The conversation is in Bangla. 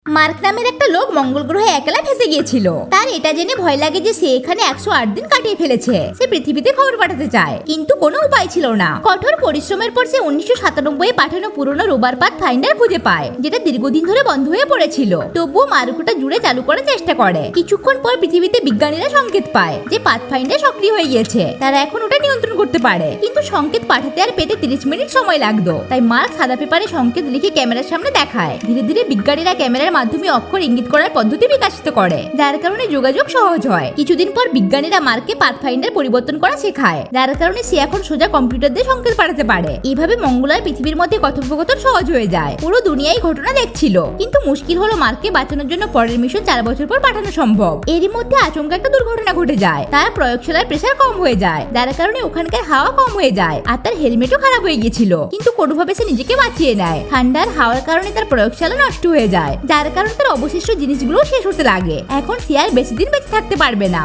মার্ক নামের একটা লোক মঙ্গল গ্রহে একলা ফেসে গিয়েছিল। তার এটা জেনে ভয় লাগে যে সে এখানে 108 দিন কাটিয়ে ফেলেছে। সে পৃথিবীতে খবর পাঠাতে চায়, কিন্তু কোনো উপায় ছিল না। কঠোর পরিশ্রমের পর সে 1997 পাঠানো পুরনো রোবার পাথ ফাইন্ডার খুঁজে পায়, যেটা দীর্ঘদিন ধরে বন্ধ হয়ে পড়েছিল। তবুও মার্ক ওটা জুড়ে চালু করার চেষ্টা করে। কিছুক্ষণ পর পৃথিবীতে বিজ্ঞানীরা সংকেত পায় যে পাথ ফাইন্ডার সক্রিয় হয়ে গিয়েছে। তারা এখন ওটা নিয়ন্ত্রণ করতে পারে, কিন্তু সংকেত পাঠাতে আর পেতে 30 মিনিট সময় লাগতো। তাই মার্ক সাদা পেপারে সংকেত লিখে ক্যামেরার সামনে দেখায়। ধীরে ধীরে বিজ্ঞানীরা ক্যামেরার মাধ্যমে অক্ষর ইঙ্গিত করার পদ্ধতি বিকশিত করে, যার কারণে যোগাযোগ সহজ হয়। কিছুদিন পর বিজ্ঞানীরা মার্ককে পাথফাইন্ডার পরিবর্তন করা শেখায়, যার কারণে সে এখন সোজা কম্পিউটার দিয়ে সংকেত পাঠাতে পারে। এইভাবে মঙ্গল আর পৃথিবীর মধ্যে কথোপকথন সহজ হয়ে যায়। পুরো দুনিয়াই ঘটনা দেখছিল, কিন্তু মুশকিল হলো মার্ককে বাঁচানোর জন্য পরের মিশন 4 বছর পর পাঠানো সম্ভব। এরই মধ্যে আচমকা একটা দুর্ঘটনা ঘটে যায়। তার প্রয়োগশালার প্রেসার কম হয়ে যায়, যার কারণে ওখানকার হাওয়া কম হয়ে যায়, আর তার হেলমেটও খারাপ হয়ে গিয়েছিল। কিন্তু কোনোভাবে সে নিজেকে বাঁচিয়ে নেয়। ঠান্ডার হাওয়ার কারণে তার প্রয়োগশালা নষ্ট হয়ে যায়, যার কারণে তার অবশিষ্ট জিনিসগুলো শেষ হতে লাগে। এখন সে আর বেশি দিন বেঁচে থাকতে পারবে না।